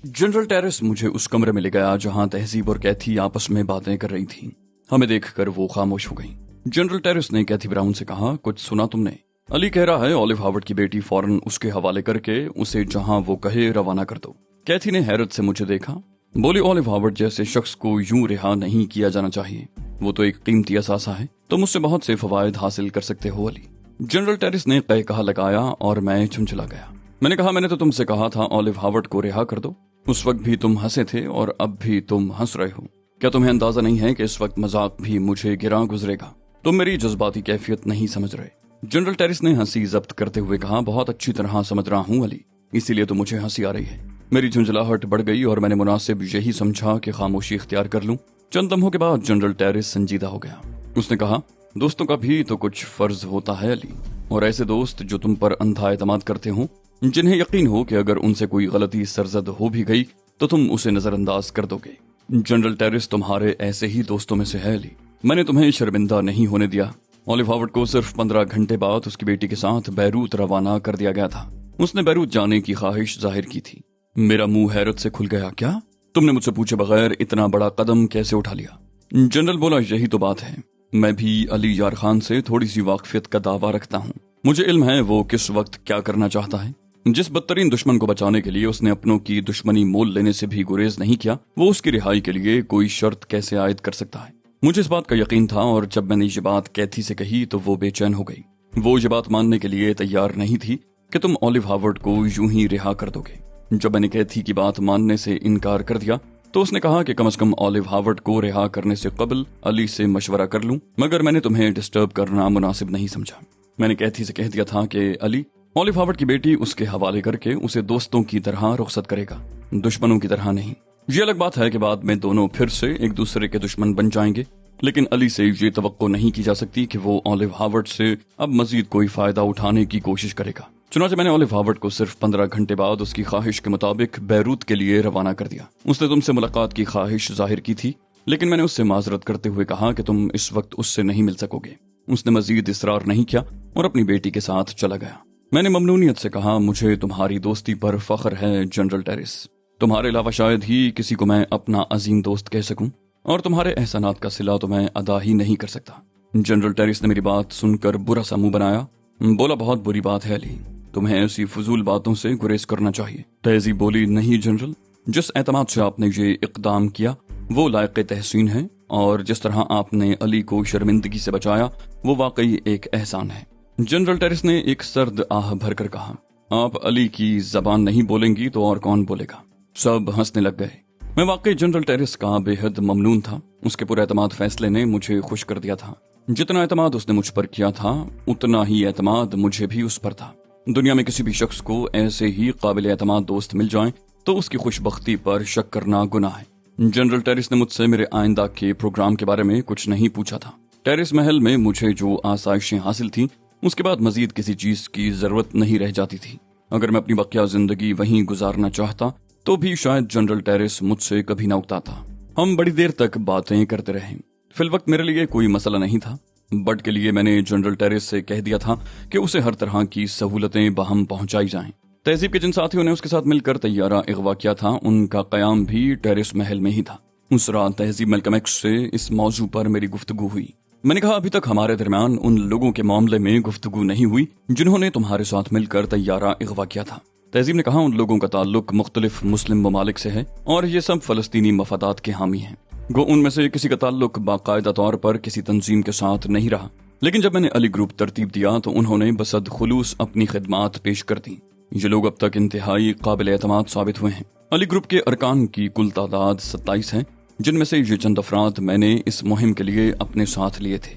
General terrace मुझे उस कमरे में ले गया जहां तहजीब और कैथी आपस में बातें कर रही थीं। हमें देखकर वो खामोश हो गईं। जनरल टेरेस ने कैथी ब्राउन से कहा, कुछ सुना तुमने? अली कह रहा है ऑलिव हार्वर्ड की बेटी फौरन उसके हवाले करके उसे जहां वो कहे रवाना कर दो। कैथी ने हैरत से मुझे देखा, बोली, ऑलिव हार्वर्ड जैसे शख्स को यूं रिहा नहीं किया जाना चाहिए। वो तो एक कीमती असासा है। तुम उससे बहुत से फवायद हासिल कर सकते हो अली। जनरल टेरेस ने कहा लगाया और मैं झुंझला गया। मैंने कहा, मैंने तो तुमसे कहा था ऑलिव हार्वर्ड को रिहा कर दो। उस वक्त भी तुम हंसे थे और अब भी तुम हंस रहे हो। क्या तुम्हें अंदाजा नहीं है कि इस वक्त मजाक भी मुझे गिरा गुजरेगा? तुम मेरी जज्बाती कैफियत नहीं समझ रहे। जनरल टेरेस ने हंसी जब्त करते हुए कहा, बहुत अच्छी तरह समझ रहा हूँ अली, इसीलिए तो मुझे हंसी आ रही है। मेरी झुंझलाहट बढ़ गई और मैंने मुनासिब यही समझा कि खामोशी इख्तियार कर लूं। चंद लम्हों के बाद जनरल टेरेस संजीदा हो गया। उसने कहा, दोस्तों का भी तो कुछ फर्ज होता है अली, और ऐसे दोस्त जो तुम पर अंधा एतमाद करते हो, जिन्हें यकीन हो कि अगर उनसे कोई गलती सरजद हो भी गई तो तुम उसे नजरअंदाज कर दोगे। जनरल टेरेस तुम्हारे ऐसे ही दोस्तों में से है अली। मैंने तुम्हें शर्मिंदा नहीं होने दिया। ऑलिव हार्वर्ड को सिर्फ 15 घंटे बाद उसकी बेटी के साथ बैरूत रवाना कर दिया गया था। उसने बैरूत जाने की ख्वाहिश जाहिर की थी। मेरा मुंह हैरत से खुल गया। क्या? तुमने मुझसे पूछे बगैर इतना बड़ा कदम कैसे उठा लिया? जनरल बोला, यही तो बात है। मैं भी अली यार खान से थोड़ी सी वाकफियत का दावा रखता हूँ। मुझे इल्म है वो किस वक्त क्या करना चाहता है। जिस बदतरीन दुश्मन को बचाने के लिए उसने अपनों की दुश्मनी मोल लेने से भी गुरेज नहीं किया, वो उसकी रिहाई के लिए कोई शर्त कैसे आयद कर सकता है? मुझे इस बात का यकीन था, और जब मैंने ये बात कैथी से कही तो वो बेचैन हो गई। वो ये बात मानने के लिए तैयार नहीं थी कि तुम ऑलिव हार्वर्ड को यूं ही रिहा कर दोगे। जब मैंने कैथी की बात मानने से इनकार कर दिया तो उसने कहा कि कम से कम ऑलिव हार्वर्ड को रिहा करने से कबल अली से मशवरा कर लूं, मगर मैंने तुम्हें डिस्टर्ब करना मुनासिब नहीं समझा। मैंने कैथी से कह दिया था कि अली, ऑलिव हार्वर्ड की बेटी उसके हवाले करके उसे दोस्तों की तरह रुखसत करेगा, दुश्मनों की तरह नहीं। ये अलग बात है कि बाद में दोनों फिर से एक दूसरे के दुश्मन बन जाएंगे, लेकिन अली से ये तवक्को नहीं की जा सकती कि वो ऑलिव हार्वर्ड से अब मजीद कोई फायदा उठाने की कोशिश करेगा। चुनांचे मैंने ऑलिव हार्वर्ड को सिर्फ 15 घंटे बाद उसकी ख्वाहिश के मुताबिक बैरूत के लिए रवाना कर दिया। उसने तुमसे मुलाकात की ख्वाहिश जाहिर की थी, लेकिन मैंने उससे माजरत करते हुए कहा कि तुम इस वक्त उससे नहीं मिल सकोगे। उसने मजीद इसरार नहीं किया और अपनी बेटी के साथ चला गया। मैंने ममनूनियत से कहा, मुझे तुम्हारी दोस्ती पर फख्र है जनरल टेरेस। तुम्हारे अलावा शायद ही किसी को मैं अपना अजीम दोस्त कह सकूं, और तुम्हारे एहसानात का सिला तो मैं अदा ही नहीं कर सकता। जनरल टेरेस ने मेरी बात सुनकर बुरा सा मुंह बनाया। बोला, बहुत बुरी बात है अली, तुम्हें ऐसी फजूल बातों से गुरेज करना चाहिए। तहजीब बोली, नहीं जनरल, जिस एतमाद से आपने ये इकदाम किया वो लायक तहसीन है, और जिस तरह आपने अली को शर्मिंदगी से बचाया वो वाकई एक एहसान है। जनरल टेरेस ने एक सर्द आह भरकर कहा, आप अली की जबान नहीं बोलेंगी तो और कौन बोलेगा? सब हंसने लग गए। मैं वाकई जनरल टेरेस का बेहद ममनून था। उसके पुरएतमाद फैसले ने मुझे खुश कर दिया था। जितना एतमाद उसने मुझ पर किया था उतना ही एतमाद मुझे भी उस पर था। दुनिया में किसी भी शख्स को ऐसे ही काबिल एतमाद दोस्त मिल जाएं तो उसकी खुशबख्ती पर शक करना गुनाह है। जनरल टेरेस ने मुझसे मेरे आइंदा के प्रोग्राम के बारे में कुछ नहीं पूछा था। टेरेस महल में मुझे जो आसाइशें हासिल थी उसके बाद मजीद किसी चीज की जरूरत नहीं रह जाती थी। अगर मैं अपनी बकिया जिंदगी वहीं गुजारना चाहता तो भी शायद जनरल टेरेस मुझसे कभी न उगता था। हम बड़ी देर तक बातें करते रहे। फिलवक्त मेरे लिए कोई मसला नहीं था। बट के लिए मैंने जनरल टेरेस से कह दिया था कि उसे हर तरह की सहूलतें बहम पहुंचाई जाएं। तहजीब के जिन साथियों ने उसके साथ मिलकर तैयारा अगवा किया था उनका कयाम भी टेरेस महल में ही था। उस रात तहजीब मलकम एक्स से इस मौजू पर मेरी गुफ्तगू हुई। मैंने कहा, अभी तक हमारे दरमियान उन लोगों के मामले में गुफ्तगू नहीं हुई जिन्होंने तुम्हारे साथ मिलकर तैयारा अगवा किया था। तहजीब ने कहा, उन लोगों का ताल्लुक मुख्तलिफ मुस्लिम ममालिक से है और ये सब फलस्तीनी मफादात के हामी हैं। गो उनमें से किसी का ताल्लुक बाकायदा तौर पर किसी तंजीम के साथ नहीं रहा, लेकिन जब मैंने अली ग्रुप तरतीब दिया तो उन्होंने बसद खुलूस अपनी खिदमात पेश कर दी। ये लोग अब तक इंतहाई काबिल एतमाद साबित हुए हैं। अली ग्रुप के अरकान की कुल तादाद 27 है, जिनमें से ये चंद अफराद मैंने इस मुहिम के लिए अपने साथ लिए थे।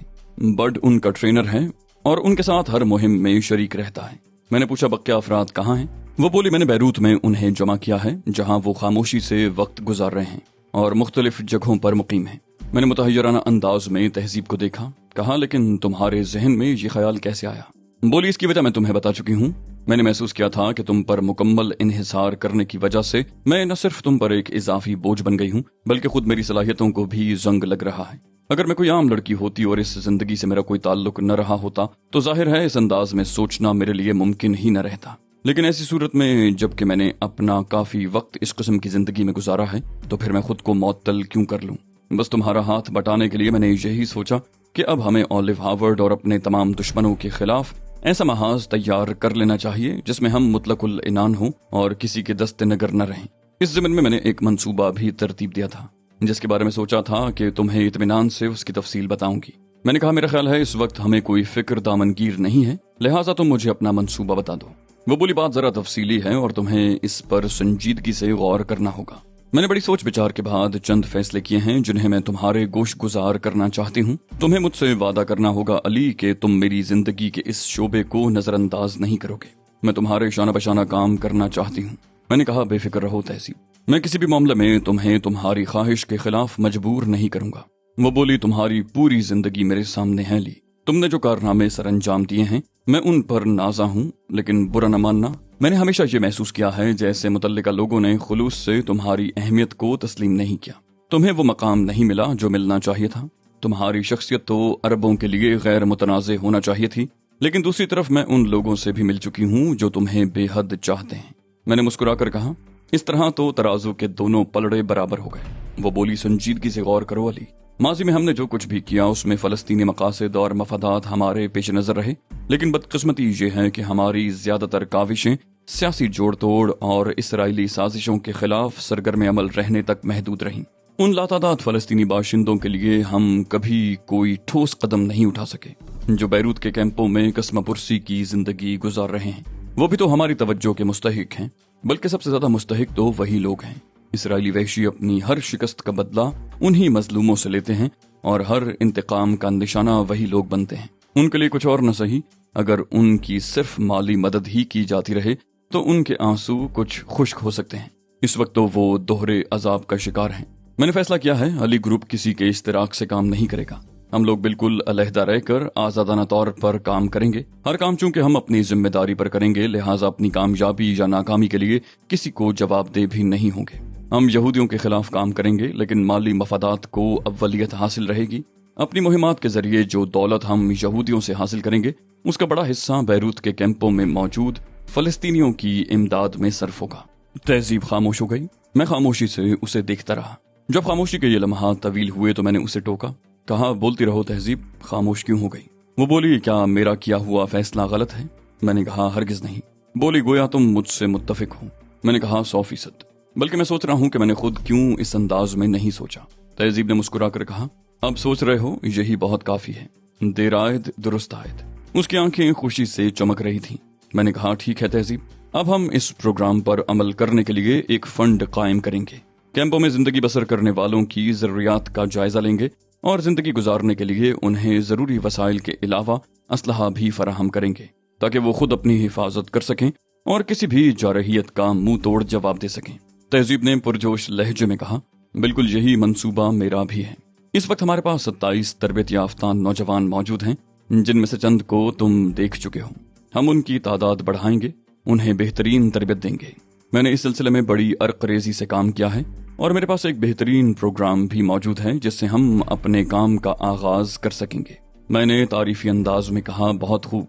बड उनका ट्रेनर है और उनके साथ हर मुहिम में शरीक रहता है। मैंने पूछा, बक्या अफराद कहाँ हैं? वो बोली, मैंने बैरूत में उन्हें जमा किया है जहाँ वो खामोशी से वक्त गुजार रहे हैं और मुख्तलिफ जगहों पर मुकीम हैं। मैंने मुतहय्यराना अंदाज में तहजीब को देखा। कहा, लेकिन तुम्हारे जहन में ये ख्याल कैसे आया? बोली, इसकी वजह मैं तुम्हें बता चुकी हूँ। मैंने महसूस किया था कि तुम पर मुकम्मल इन्हिसार करने की वजह से मैं न सिर्फ तुम पर एक इजाफी बोझ बन गई हूँ, बल्कि खुद मेरी सलाहियतों को भी जंग लग रहा है। अगर मैं कोई आम लड़की होती और इस जिंदगी से मेरा कोई ताल्लुक न रहा होता तो जाहिर है इस अंदाज में सोचना मेरे लिए मुमकिन ही न रहता। لیکن ایسی صورت میں جب کہ میں نے اپنا کافی وقت اس قسم کی زندگی میں گزارا ہے تو پھر میں خود کو معطل کیوں کر لوں؟ بس تمہارا ہاتھ بٹانے کے لیے میں نے یہی سوچا کہ اب ہمیں اولیو ہارورڈ اور اپنے تمام دشمنوں کے خلاف ایسا محاذ تیار کر لینا چاہیے جس میں ہم مطلق العنان ہوں اور کسی کے دست نگر نہ رہیں۔ اس ضمن میں نے ایک منصوبہ بھی ترتیب دیا تھا جس کے بارے میں سوچا تھا کہ تمہیں اطمینان سے اس کی تفصیل بتاؤں گی۔ میں نے کہا میرا خیال ہے اس وقت ہمیں کوئی فکر دامنگیر نہیں ہے، لہٰذا تم مجھے اپنا منصوبہ بتا دو۔ وہ بولی بات ذرا تفصیلی ہے اور تمہیں اس پر سنجیدگی سے غور کرنا ہوگا۔ میں نے بڑی سوچ بچار کے بعد چند فیصلے کیے ہیں جنہیں میں تمہارے گوش گزار کرنا چاہتی ہوں۔ تمہیں مجھ سے وعدہ کرنا ہوگا علی کہ تم میری زندگی کے اس شعبے کو نظر انداز نہیں کرو گے۔ میں تمہارے شانہ بشانہ کام کرنا چاہتی ہوں۔ میں نے کہا بے فکر رہو تہذیب، میں کسی بھی معاملے میں تمہیں تمہاری خواہش کے خلاف مجبور نہیں کروں گا۔ وہ بولی تمہاری پوری زندگی میرے سامنے ہے لی، تم نے جو کارنامے سر انجام دیے ہیں میں ان پر نازا ہوں، لیکن برا نہ ماننا میں نے ہمیشہ یہ محسوس کیا ہے جیسے متعلقہ لوگوں نے خلوص سے تمہاری اہمیت کو تسلیم نہیں کیا۔ تمہیں وہ مقام نہیں ملا جو ملنا چاہیے تھا۔ تمہاری شخصیت تو عربوں کے لیے غیر متنازع ہونا چاہیے تھی، لیکن دوسری طرف میں ان لوگوں سے بھی مل چکی ہوں جو تمہیں بے حد چاہتے ہیں۔ میں نے مسکرا کر کہا اس طرح تو ترازو کے دونوں پلڑے برابر ہو گئے۔ وہ بولی سنجیدگی سے غور کرو علی، ماضی میں ہم نے جو کچھ بھی کیا اس میں فلسطینی مقاصد اور مفادات ہمارے پیش نظر رہے، لیکن بدقسمتی یہ ہے کہ ہماری زیادہ تر کاوشیں سیاسی جوڑ توڑ اور اسرائیلی سازشوں کے خلاف سرگرم عمل رہنے تک محدود رہیں۔ ان لاتعداد فلسطینی باشندوں کے لیے ہم کبھی کوئی ٹھوس قدم نہیں اٹھا سکے جو بیروت کے کیمپوں میں قسم پرسی کی زندگی گزار رہے ہیں۔ وہ بھی تو ہماری توجہ کے مستحق ہیں، بلکہ سب سے زیادہ مستحق تو وہی لوگ ہیں۔ اسرائیلی وحشی اپنی ہر شکست کا بدلہ انہی مظلوموں سے لیتے ہیں اور ہر انتقام کا نشانہ وہی لوگ بنتے ہیں۔ ان کے لیے کچھ اور نہ سہی، اگر ان کی صرف مالی مدد ہی کی جاتی رہے تو ان کے آنسو کچھ خشک ہو سکتے ہیں۔ اس وقت تو وہ دوہرے عذاب کا شکار ہیں۔ میں نے فیصلہ کیا ہے علی گروپ کسی کے اشتراک سے کام نہیں کرے گا۔ ہم لوگ بالکل علیحدہ رہ کر آزادانہ طور پر کام کریں گے۔ ہر کام چونکہ ہم اپنی ذمہ داری پر کریں گے، لہٰذا اپنی کامیابی یا ناکامی کے لیے کسی کو جواب دہ بھی نہیں ہوں گے۔ ہم یہودیوں کے خلاف کام کریں گے، لیکن مالی مفادات کو اولیت حاصل رہے گی۔ اپنی مہمات کے ذریعے جو دولت ہم یہودیوں سے حاصل کریں گے اس کا بڑا حصہ بیروت کے کیمپوں میں موجود فلسطینیوں کی امداد میں صرف ہوگا۔ تہذیب خاموش ہو گئی۔ میں خاموشی سے اسے دیکھتا رہا۔ جب خاموشی کے یہ لمحات طویل ہوئے تو میں نے اسے ٹوکا، کہا بولتی رہو تہذیب، خاموش کیوں ہو گئی؟ وہ بولی کیا میرا کیا ہوا فیصلہ غلط ہے؟ میں نے کہا ہرگز نہیں۔ بولی گویا تم مجھ سے متفق ہو۔ میں نے کہا 100%، بلکہ میں سوچ رہا ہوں کہ میں نے خود کیوں اس انداز میں نہیں سوچا۔ تہذیب نے مسکرا کر کہا اب سوچ رہے ہو یہی بہت کافی ہے، دیر آئد درست آئد۔ اس کی آنکھیں خوشی سے چمک رہی تھیں۔ میں نے کہا ٹھیک ہے تہذیب، اب ہم اس پروگرام پر عمل کرنے کے لیے ایک فنڈ قائم کریں گے۔ کیمپوں میں زندگی بسر کرنے والوں کی ضروریات کا جائزہ لیں گے اور زندگی گزارنے کے لیے انہیں ضروری وسائل کے علاوہ اسلحہ بھی فراہم کریں گے تاکہ وہ خود اپنی حفاظت کر سکیں اور کسی بھی جارحیت کا منہ توڑ جواب دے سکیں۔ تہذیب نے پرجوش لہجے میں کہا بالکل یہی منصوبہ میرا بھی ہے۔ اس وقت ہمارے پاس 27 تربیت یافتہ نوجوان موجود ہیں جن میں سے چند کو تم دیکھ چکے ہو۔ ہم ان کی تعداد بڑھائیں گے، انہیں بہترین تربیت دیں گے۔ میں نے اس سلسلے میں بڑی عرقریزی سے کام کیا ہے اور میرے پاس ایک بہترین پروگرام بھی موجود ہے جس سے ہم اپنے کام کا آغاز کر سکیں گے۔ میں نے تعریفی انداز میں کہا بہت خوب،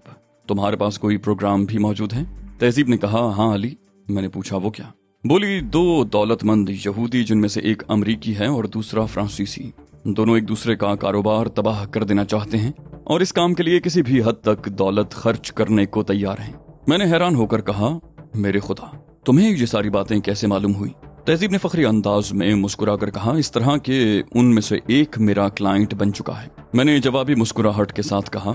تمہارے پاس کوئی پروگرام بھی موجود ہے؟ تہذیب نے کہا ہاں علی۔ میں نے پوچھا وہ کیا؟ بولی 2 دولت مند یہودی جن میں سے ایک امریکی ہے اور دوسرا فرانسیسی، دونوں ایک دوسرے کا کاروبار تباہ کر دینا چاہتے ہیں اور اس کام کے لیے کسی بھی حد تک دولت خرچ کرنے کو تیار ہیں۔ میں نے حیران ہو کر کہا میرے خدا، تمہیں یہ ساری باتیں کیسے معلوم ہوئی؟ تہذیب نے فخری انداز میں مسکرا کر کہا اس طرح کہ ان میں سے ایک میرا کلائنٹ بن چکا ہے۔ میں نے جوابی مسکراہٹ کے ساتھ کہا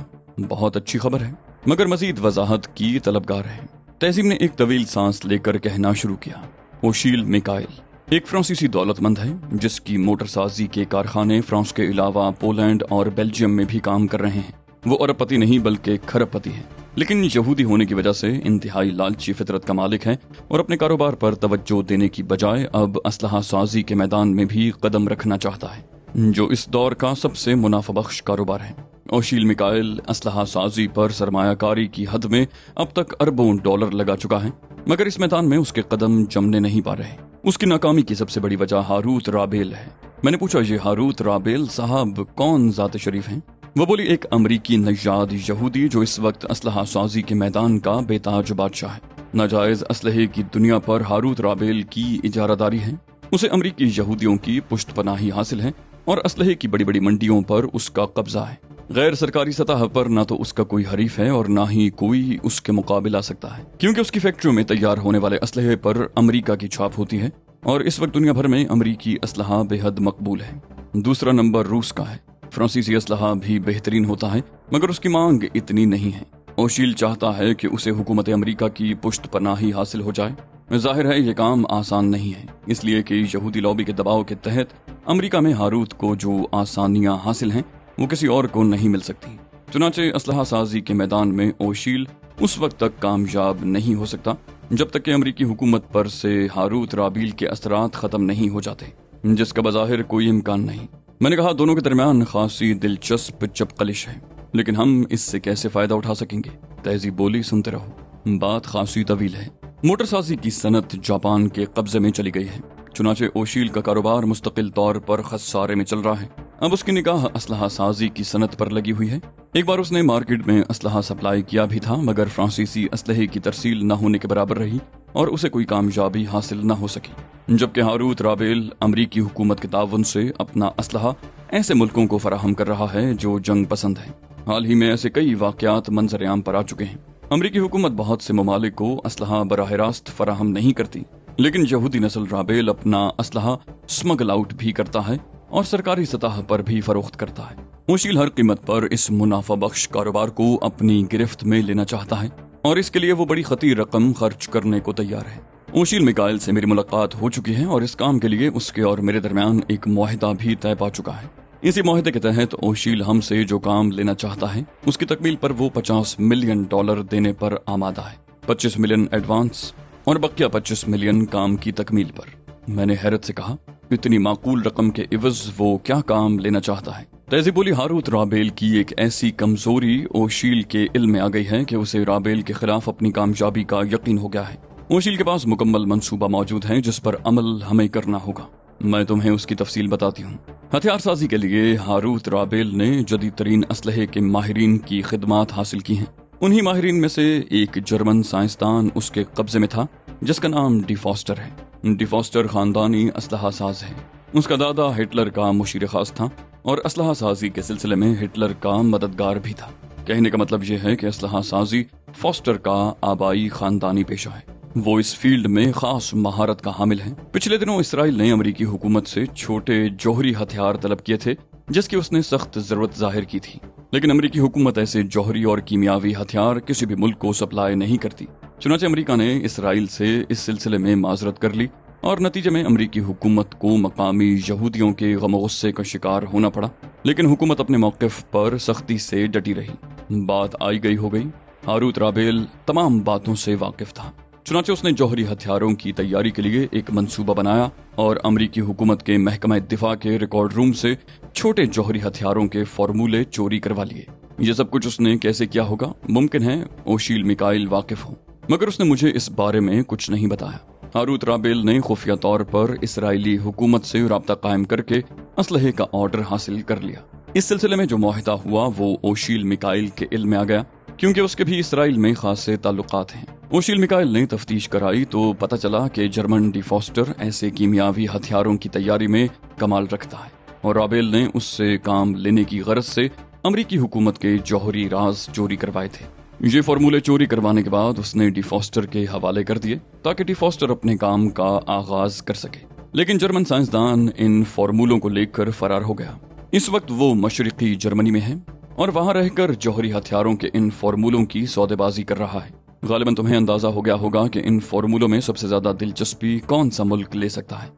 بہت اچھی خبر ہے، مگر مزید وضاحت کی طلبگار ہے۔ تہذیب نے ایک طویل سانس لے کر کہنا شروع کیا اوشیل میکائل ایک فرانسیسی دولت مند ہے جس کی موٹر سازی کے کارخانے فرانس کے علاوہ پولینڈ اور بیلجیم میں بھی کام کر رہے ہیں۔ وہ ارب پتی نہیں بلکہ کھرب پتی ہے، لیکن یہودی ہونے کی وجہ سے انتہائی لالچی فطرت کا مالک ہے اور اپنے کاروبار پر توجہ دینے کی بجائے اب اسلحہ سازی کے میدان میں بھی قدم رکھنا چاہتا ہے جو اس دور کا سب سے منافع بخش کاروبار ہے۔ اوشیل میکائل اسلحہ سازی پر سرمایہ کاری کی حد میں اب تک اربوں ڈالر لگا چکا ہے، مگر اس میدان میں اس کے قدم جمنے نہیں پا رہے۔ اس کی ناکامی کی سب سے بڑی وجہ ہاروت رابیل ہے۔ میں نے پوچھا یہ ہاروت رابیل صاحب کون ذات شریف ہیں؟ وہ بولی ایک امریکی نژاد یہودی جو اس وقت اسلحہ سازی کے میدان کا بے تاج بادشاہ ہے۔ नाजायज असलहे की दुनिया पर हारूत राबेल की इजारादारी है, उसे अमरीकी यहूदियों की पुष्टपनाही हासिल है और असलहे की बड़ी बड़ी मंडियों पर उसका कब्जा है। गैर सरकारी सतह पर ना तो उसका कोई हरीफ है और ना ही कोई उसके मुकाबले आ सकता है, क्योंकि उसकी फैक्ट्रियों में तैयार होने वाले असलहे पर अमरीका की छाप होती है और इस वक्त दुनिया भर में अमरीकी असलहा बेहद मकबूल है। दूसरा नंबर रूस का है। फ्रांसीसी असलहा भी बेहतरीन होता है मगर उसकी मांग इतनी नहीं है। ओशील चाहता है कि उसे हुकूमत अमरीका की पुष्टपनाही हासिल हो जाए। जाहिर है ये काम आसान नहीं है, इसलिए कि यहूदी लॉबी के दबाव के तहत अमरीका में हारूत को जो आसानियां हासिल हैं वो किसी और को नहीं मिल सकती। चुनाचे असलहा साजी के मैदान में ओशील उस वक्त तक कामयाब नहीं हो सकता जब तक कि अमरीकी हुकूमत पर से हारूत राबील के असरात खत्म नहीं हो जाते, जिसका बज़ाहिर कोई इम्कान नहीं। मैंने कहा दोनों के दरमियान खासी दिलचस्प चपकलिश है, लेकिन हम इससे कैसे फायदा उठा सकेंगे? तहजीब बोली, सुनते रहो, बात खासी तवील है। मोटरसाजी की सनत जापान के कब्जे में चली गई है। चुनाचे ओशील का कारोबार मुस्तकिल तौर पर खसारे में चल रहा है। अब उसकी निगाह असलहा साजी की सनत पर लगी हुई है। एक बार उसने मार्केट में असलहा सप्लाई किया भी था, मगर फ्रांसीसी असलहे की तरसील न होने के बराबर रही और उसे कोई कामयाबी हासिल न हो सकी। जबकि हारूत राबेल अमरीकी हुकूमत के ताउन से अपना असलहा ऐसे मुल्कों को फराहम कर रहा है जो जंग पसंद है। हाल ही में ऐसे कई वाकयात मंजर आम पर आ चुके हैं। अमरीकी हुकूमत बहुत से ममालिक को असलहा बराह रास्त फराहम नहीं करती, लेकिन यहूदी नस्ल राबेल अपना असलहा स्मगल आउट भी करता है और सरकारी सतह पर भी फरोख्त करता है। ओशील हर कीमत पर इस मुनाफा बख्श कारोबार को अपनी गिरफ्त में लेना चाहता है और इसके लिए वो बड़ी खतीर रकम खर्च करने को तैयार है। ओशील मिकाइल से मेरी मुलाकात हो चुकी है और इस काम के लिए उसके और मेरे दरमियान एक मुआहिदा भी तय पा चुका है। इसी मुआहिदे के तहत ओशील हमसे जो काम लेना चाहता है उसकी तकमील पर वो $50 मिलियन देने पर आमादा है। 25 मिलियन एडवांस और बकिया 25 मिलियन काम की तकमील पर। मैंने हैरत से कहा, इतनी माकूल रकम के इवज वो क्या काम लेना चाहता है? तहजीब बोली, हारूत राबेल की एक ऐसी कमजोरी ओशील के इल्म में आ गई है कि उसे राबेल के खिलाफ अपनी कामयाबी का यकीन हो गया है। ओशील के पास मुकम्मल मंसूबा मौजूद है जिस पर अमल हमें करना होगा। मैं तुम्हें उसकी तफसील बताती हूँ। हथियार साजी के लिए हारूत राबेल ने जदीद तरीन असलहे के माहिरीन की खिदमात हासिल की हैं। उन्हीं माहिरीन में से एक जर्मन साइंसदान उसके कब्जे में था जिसका नाम डी फॉस्टर है। डी फॉस्टर खानदानी असलहा साज है। उसका दादा हिटलर का मुशीर खास था और असलहा साजी के सिलसिले में हिटलर का मददगार भी था। कहने का मतलब यह है कि असलहा साजी फॉस्टर का आबाई खानदानी पेशा है। वो इस फील्ड में खास महारत का हामिल है। पिछले दिनों इसराइल ने अमरीकी हुकूमत से छोटे जौहरी हथियार तलब किए थे जिसकी उसने सख्त जरूरत जाहिर की थी, लेकिन अमरीकी हुकूमत ऐसे जौहरी और कीमियावी हथियार किसी भी मुल्क को सप्लाई नहीं करती। चुनाचे अमरीका ने इसराइल से इस सिलसिले में माजरत कर ली और नतीजे में अमरीकी हुकूमत को मकामी यहूदियों के गम गुस्से का शिकार होना पड़ा, लेकिन हुकूमत अपने मौक़िफ़ पर सख्ती से डटी रही। बात आई गई हो गई। हारूत राबेल तमाम बातों से वाकिफ था। चुनाचे उसने जौहरी हथियारों की तैयारी के लिए एक मंसूबा बनाया और अमरीकी हुकूमत के महकमा दिफा के रिकॉर्ड रूम से छोटे जौहरी हथियारों के फॉर्मूले चोरी करवा लिए। ये सब कुछ उसने कैसे किया होगा? मुमकिन है ओशील मिकाइल वाकिफ हो, मगर उसने मुझे इस बारे में कुछ नहीं बताया। हारूत राबेल ने खुफिया तौर पर इसराइली हुकूमत से राब्ता कायम करके असलहे का ऑर्डर हासिल कर लिया। इस सिलसिले में जो मुआहिदा हुआ वो ओशील मिकाइल के इल्म में आ गया, क्योंकि उसके भी इसराइल में खासे ताल्लुकात हैं। ओशील मिकाइल ने तफ्तीश कराई तो पता चला कि जर्मन डी फॉस्टर ऐसे कीमियावी हथियारों की तैयारी में कमाल रखता है और राबेल ने उससे काम लेने की गरज से अमरीकी हुकूमत के जौहरी राज चोरी करवाए थे। ये फॉर्मूले चोरी करवाने के बाद उसने डी फॉस्टर के हवाले कर दिए ताकि डी फॉस्टर अपने काम का आगाज कर सके, लेकिन जर्मन साइंसदान इन फॉर्मूलों को लेकर फरार हो गया। इस वक्त वो मशरिकी जर्मनी में है और वहां रहकर जौहरी हथियारों के इन फॉर्मूलों की सौदेबाजी कर रहा है। गालिबन तुम्हें अंदाजा हो गया होगा कि इन फॉर्मूलों में सबसे ज्यादा दिलचस्पी कौन सा मुल्क ले सकता है।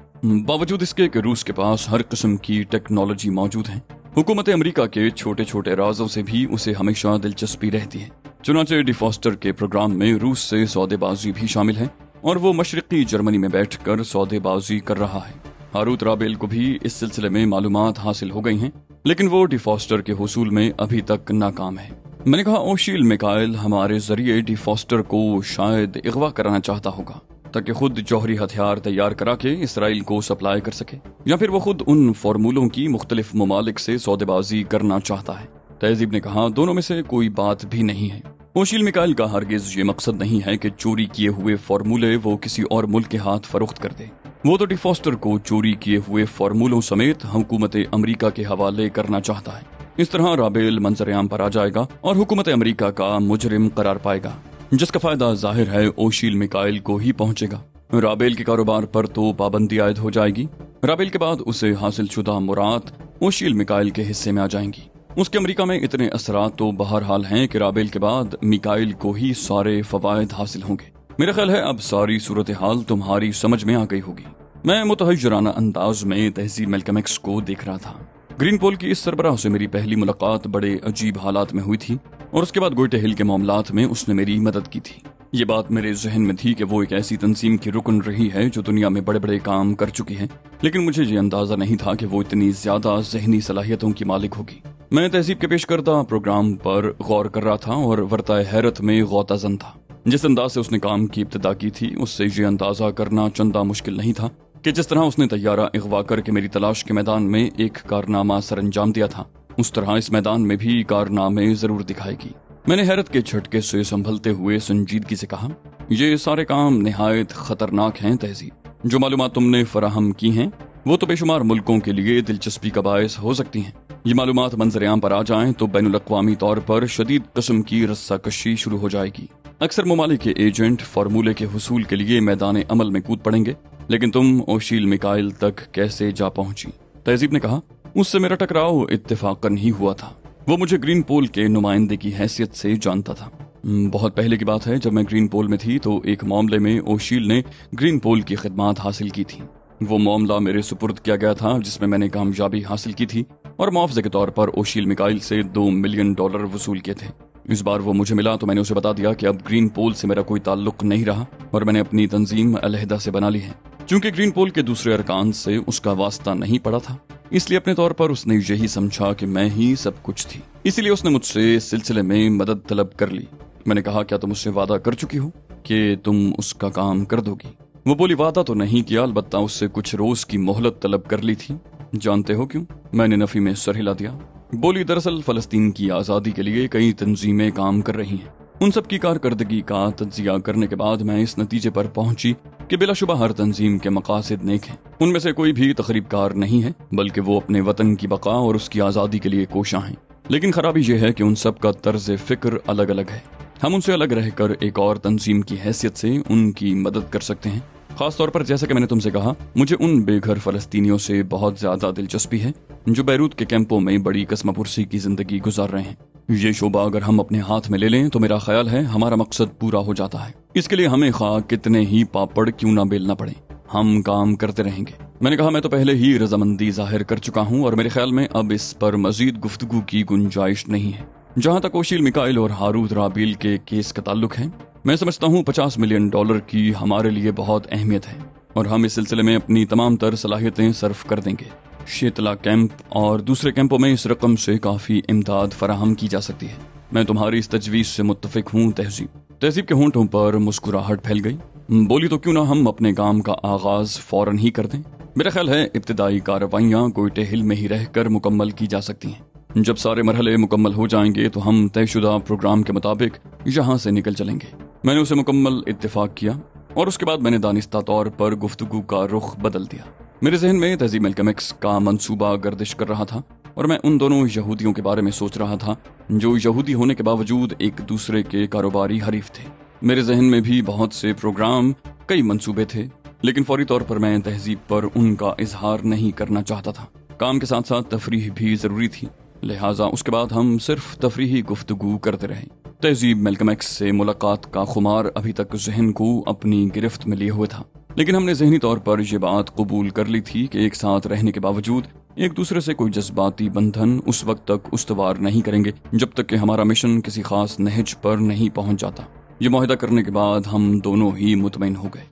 बावजूद इसके कि रूस के पास हर किस्म की टेक्नोलॉजी मौजूद है, हुकूमत अमरीका के छोटे छोटे राजों से भी उसे हमेशा दिलचस्पी रहती है। चुनाचे डी फॉस्टर के प्रोग्राम में रूस से सौदेबाजी भी शामिल है और वो मशरिकी जर्मनी में बैठकर सौदेबाजी कर रहा है। हारूत राबेल को भी इस सिलसिले में मालूमात हासिल हो गई हैं, लेकिन वो डी फॉस्टर के हुसूल में अभी तक नाकाम है। मैंने कहा, ओशील मिकाइल हमारे जरिए डी फॉस्टर को शायद अगवा कराना चाहता होगा ताकि खुद जौहरी हथियार तैयार करा के इसराइल को सप्लाई कर सके, या फिर वो खुद उन फॉर्मूलों की मुख्तलिफ ममालिक से सौदेबाजी करना चाहता है। तहजीब ने कहा, दोनों में से कोई बात भी नहीं है। ओशील मिकाइल का हरगिज ये मकसद नहीं है कि चोरी किए हुए फॉर्मूले वो किसी और मुल्क के हाथ फरोख्त कर दे। वो तो डिफॉस्टर को चोरी किए हुए फॉर्मूलों समेत हुकूमत अमरीका के हवाले करना चाहता है। इस तरह राबेल मंजर-ए-आम पर आ जाएगा और हुकूमत अमरीका का मुजरिम करार पाएगा, जिसका फायदा जाहिर है ओशील मिकाइल को ही पहुंचेगा। राबेल के कारोबार पर तो पाबंदी आयद हो जाएगी। राबेल के बाद उसे हासिल शुदा मुराद ओशील मिकाइल के हिस्से में आ जाएंगी। उसके अमरीका में इतने असरात तो बहरहाल हैं कि राबेल के बाद मिकाइल को ही सारे फवायद हासिल होंगे। मेरा ख्याल है अब सारी सूरत हाल तुम्हारी समझ में आ गई होगी। मैं मुतहज्जराना अंदाज में तहजीब मैल्कम एक्स को देख रहा था। ग्रीन पोल की इस सरबराह से मेरी पहली मुलाकात बड़े अजीब हालात में हुई थी और उसके बाद गोइटे हिल के मामलात में उसने मेरी मदद की थी। ये बात मेरे जहन में थी कि वो एक ऐसी तंजीम की रुकन रही है जो दुनिया में बड़े बड़े काम कर चुकी है, लेकिन मुझे ये अंदाजा नहीं था कि वो इतनी ज्यादा जहनी सलाहियतों की मालिक होगी। मैं तहजीब के पेश करदा प्रोग्राम पर गौर कर रहा था और वर्ताए हैरत में गौताजन था। जिस अंदाज से उसने काम की इब्तिदा की थी उससे ये अंदाजा करना चंदा मुश्किल नहीं था कि जिस तरह उसने तैयारा अगवा करके मेरी तलाश के मैदान में एक कारनामा सर अंजाम दिया था, उस तरह इस मैदान में भी कारनामे जरूर दिखाएगी। मैंने हैरत के झटके से संभलते हुए संजीदगी से कहा, ये सारे काम निहायत खतरनाक हैं तहजीब। जो मालूमात तुमने फराहम की हैं वो तो बेशुमार मुल्कों के लिए दिलचस्पी का बायस हो सकती हैं। ये मालूमात मंजर-ए-आम पर आ जाएं तो बैनुल-अक़वामी तौर पर शदीद किस्म की रस्साकशी शुरू हो जाएगी। अक्सर ममालिक के एजेंट फार्मूले के हुसूल के लिए मैदान अमल में कूद पड़ेंगे, लेकिन तुम ओशील मिकाइल तक कैसे जा पहुंची? तहजीब ने कहा, उससे मेरा टकराव इत्तेफाकन ही हुआ था। वो मुझे ग्रीन पोल के नुमाइंदे की हैसियत से जानता था। बहुत पहले की बात है, जब मैं ग्रीन पोल में थी तो एक मामले में ओशील ने ग्रीन पोल की खिदमात हासिल की थी। वो मामला मेरे सुपुर्द किया गया था जिसमें मैंने कामयाबी हासिल की थी और मुआवजे के तौर पर ओशील मिकाइल से $2 मिलियन वसूल किए थे। इस बार वो मुझे मिला तो मैंने उसे बता दिया कि अब ग्रीन पोल से मेरा कोई ताल्लुक नहीं रहा और मैंने अपनी तंजीम अलहदा से बना ली है। चूंकि ग्रीन पोल के दूसरे अरकान से उसका वास्ता नहीं पड़ा था, इसलिए अपने तौर पर उसने यही समझा कि मैं ही सब कुछ थी। इसीलिए उसने मुझसे इस सिलसिले में मदद तलब कर ली। मैंने कहा, क्या तुम उससे वादा कर चुकी हो कि तुम उसका काम कर दोगी? वो बोली, वादा तो नहीं किया, अलबत्ता उससे कुछ रोज की मोहलत तलब कर ली थी। जानते हो क्यों? मैंने नफी में सर हिला दिया। बोली, दरअसल फलस्तीन की आजादी के लिए कई तंजीमें काम कर रही हैं। उन सब की कारकर्दगी का तज्जिया करने के बाद मैं इस नतीजे पर पहुंची कि बिलाशुबा हर तंजीम के मकासद नेक हैं। उनमें से कोई भी तखरीबकार नहीं है, बल्कि वो अपने वतन की बका और उसकी आजादी के लिए कोशां हैं। लेकिन खराबी यह है कि उन सब का तर्ज फिक्र अलग अलग है। हम उनसे अलग रहकर एक और तंजीम की हैसियत से उनकी मदद कर सकते हैं। खासतौर पर जैसा कि मैंने तुमसे कहा, मुझे उन बेघर फलस्तीनियों से बहुत ज्यादा दिलचस्पी है जो बैरूत के कैंपों में बड़ी कस्मपुरसी की जिंदगी गुजार रहे हैं। ये शोबा अगर हम अपने हाथ में ले लें तो मेरा ख्याल है हमारा मकसद पूरा हो जाता है। इसके लिए हमें खा कितने ही पापड़ क्यों ना बेलना पड़े, हम काम करते रहेंगे। मैंने कहा, मैं तो पहले ही रजामंदी जाहिर कर चुका हूँ और मेरे ख्याल में अब इस पर मजीद गुफ्तगू की गुंजाइश नहीं है। जहाँ तक ओशील मिकाइल और हारूद राबील के केस का ताल्लुक है, मैं समझता हूँ $50 मिलियन की हमारे लिए बहुत अहमियत है और हम इस सिलसिले में अपनी तमाम तर सलाहियतें सर्फ कर देंगे। शीतला कैंप और दूसरे कैंपों में इस रकम से काफी इमदाद फराहम की जा सकती है। मैं तुम्हारी इस तजवीज से मुत्तफिक हूँ तहजीब के होंठों पर मुस्कुराहट फैल गई। बोली, तो क्यों ना हम अपने काम का आगाज फौरन ही कर दें? मेरा ख्याल है इब्तिदाई कार्रवाइयाँ गोइटे हिल में ही रहकर मुकम्मल की जा सकती हैं। जब सारे मरहले मुकम्मल हो जाएंगे तो हम तयशुदा प्रोग्राम के मुताबिक यहाँ से निकल चलेंगे। मैंने उसे मुकम्मल इत्तेफाक किया और उसके बाद मैंने दानिस्ता तौर पर गुफ्तगू का रुख बदल दिया। मेरे जहन में तहजीब मैल्कम एक्स का मंसूबा गर्दिश कर रहा था और मैं उन दोनों यहूदियों के बारे में सोच रहा था जो यहूदी होने के बावजूद एक दूसरे के कारोबारी हरीफ थे। मेरे जहन में भी बहुत से प्रोग्राम, कई मंसूबे थे, लेकिन फौरी तौर पर मैं तहजीब पर उनका इजहार नहीं करना चाहता था। काम के साथ साथ तफरीह भी जरूरी थी, लिहाजा उसके बाद हम सिर्फ तफरीही गुफ्तगू करते रहे। तहजीब मैल्कम एक्स से मुलाकात का खुमार अभी तक जहन को अपनी गिरफ्त में लिए हुए था, लेकिन हमने जहनी तौर पर यह बात कबूल कर ली थी कि एक साथ रहने के बावजूद एक दूसरे से कोई जज्बाती बंधन उस वक्त तक उस्तवार नहीं करेंगे जब तक कि हमारा मिशन किसी खास नहज पर नहीं पहुंच जाता। ये मुआहिदा करने के बाद हम दोनों ही मुतमईन हो गए।